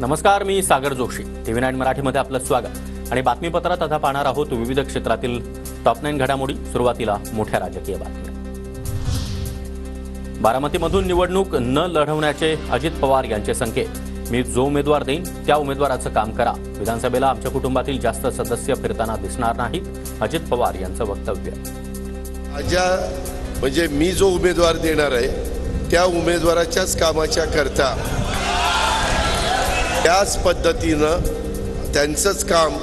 नमस्कार, मी सागर जोशी. TV9 मराठीमध्ये आपलं स्वागत आणि बातमीपत्रात आता पाहणार आहोत विविध क्षेत्रातील टॉप 9 घडामोडी. सुरुवातीला मोठ्या राजकीय बातम्या. बारामतीमधून निवडणूक न लढवण्याचे अजित पवार यांचे संकेत. मी जो उमेदवार देईन त्या उमेदवाराचं काम करा. विधानसभेला आमच्या कुटुंबातील जास्त सदस्य फिरताना दिसणार नाहीत, अजित पवार यांचं वक्तव्य. म्हणजे मी जो उमेदवार देणार आहे त्या उमेदवाराच्याच कामाच्या करता त्याच पद्धतीनं त्यांचंच काम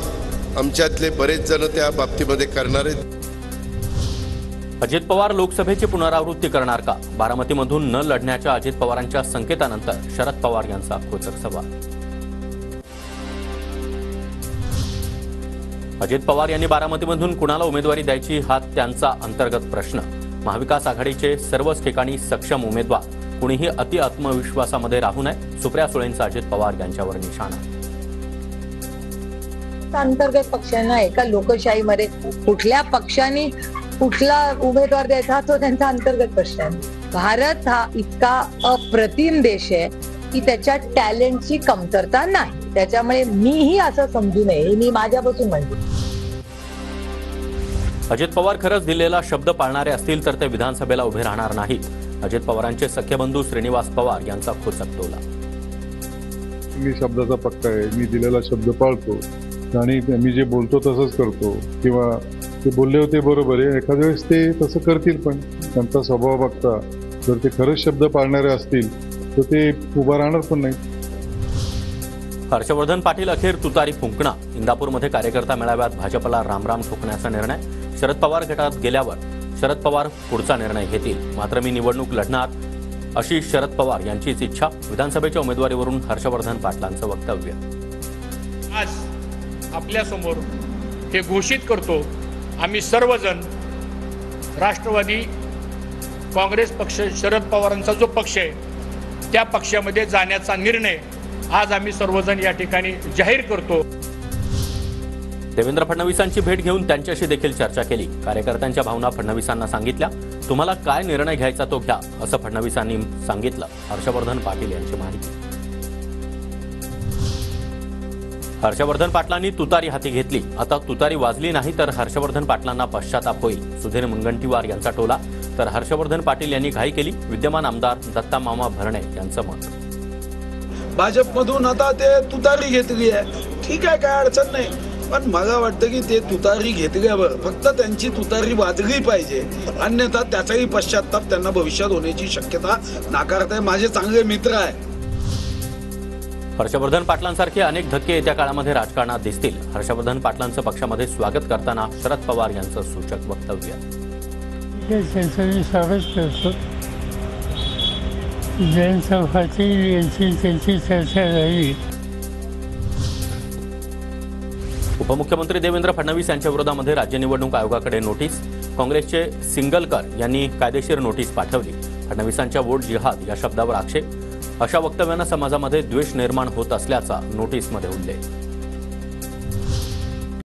आमच्यातले बरेच जण त्या बाबतीमध्ये करणार आहेत. अजित पवार लोकसभेची पुनरावृत्ती करणार का? बारामतीमधून न लढण्याच्या अजित पवारांच्या संकेतानंतर शरद पवार यांचा खोचक सवाल. अजित पवार यांनी बारामतीमधून कुणाला उमेदवारी द्यायची हा त्यांचा अंतर्गत प्रश्न. महाविकास आघाडीचे सर्वच ठिकाणी सक्षम उमेदवार, कुणीही अति आत्मविश्वासामध्ये राहू नये, सुप्रिया सुळेंचा अजित पवार यांच्यावर निशाणा. अंतर्गत पक्षांना एका लोकशाहीमध्ये कुठल्या पक्षाने कुठला उमेदवार द्यायचा तो त्यांचा अंतर्गत प्रश्न आहे. भारत हा इतका अप्रतिम देश आहे की त्याच्या टॅलेंटची कमतरता नाही. त्याच्यामुळे मीही असं समजू नये, मी माझ्यापासून म्हणते. अजित पवार खरंच दिलेला शब्द पाळणारे असतील तर ते विधानसभेला उभे राहणार नाहीत. अजित पवारांचे सख्य बंधू श्रीनिवास पवार यांचा खोचक टोला. मी शब्दाचा पक्का आहे, मी दिलेला शब्द पाळतो आणि मी जे बोलतो तसंच करतो, किंवा ते बोलले होते बरोबर आहे, एखाद्या वेळेस ते तसं करतील, पण त्यांचा स्वभाव बघता जर ते खरंच शब्द पाळणारे असतील तर ते उभा राहणार पण नाही. हर्षवर्धन पाटील अखेर तुतारी फुंकणं. इंदापूरमध्ये कार्यकर्ता मेळाव्यात भाजपला रामराम ठोकण्याचा निर्णय. शरद पवार गटात गेल्यावर शरद पवार पुढचा निर्णय घेतील. मात्र मी निवडणूक लढणार अशी शरद पवार यांचीच इच्छा. विधानसभेच्या उमेदवारीवरून हर्षवर्धन पाटलांचं वक्तव्य. आज आपल्यासमोर हे घोषित करतो, आम्ही सर्वजण राष्ट्रवादी काँग्रेस पक्ष, शरद पवारांचा जो पक्ष आहे त्या पक्षामध्ये जाण्याचा निर्णय आज आम्ही सर्वजण या ठिकाणी जाहीर करतो. देवेंद्र फडणवीसांची भेट घेऊन त्यांच्याशी देखील चर्चा केली. कार्यकर्त्यांच्या भावना फडणवीसांना सांगितल्या. तुम्हाला काय निर्णय घ्यायचा तो घ्या, असं फडणवीसांनी सांगितलं. हर्षवर्धन पाटील यांची माहिती. हर्षवर्धन पाटलांनी तुतारी हाती घेतली. आता तुतारी वाजली नाही तर हर्षवर्धन पाटलांना पश्चाताप होईल. सुधीर मुनगंटीवार यांचा टोला. तर हर्षवर्धन पाटील यांनी घाई केली. विद्यमान आमदार दत्ता मामा भरणे यांचं मत. भाजपमधून आता ते तुतारी घेतली आहे, ठीक आहे, काय अडचण नाही, पण मला वाटतं की ते तुतारी घेतल्यावर फक्त त्यांची तुतारी वाजली पाहिजे, अन्यथा त्याचाही पश्चाताप त्यांना भविष्यात होण्याची शक्यता नाकारते. माझे चांगले मित्र आहे. हर्षवर्धन पाटलांसारखे अनेक धक्के येत्या काळामध्ये राजकारणात दिसतील. हर्षवर्धन पाटलांचं पक्षामध्ये स्वागत करताना शरद पवार यांचं सूचक वक्तव्य. स्वागत करतो. जयंत पाटील यांची त्यांची चर्चा झाली. उपमुख्यमंत्री देवेंद्र फडणवीस यांच्या विरोधामध्ये राज्य निवडणूक आयोगाकडे नोटीस. काँग्रेसचे सिंगलकर यांनी कायदेशीर नोटीस पाठवली. फडणवीसांच्या वोट जिहाद या शब्दावर आक्षेप. अशा वक्तव्यानं समाजामध्ये द्वेष निर्माण होत असल्याचा नोटीसमध्ये उल्लेख.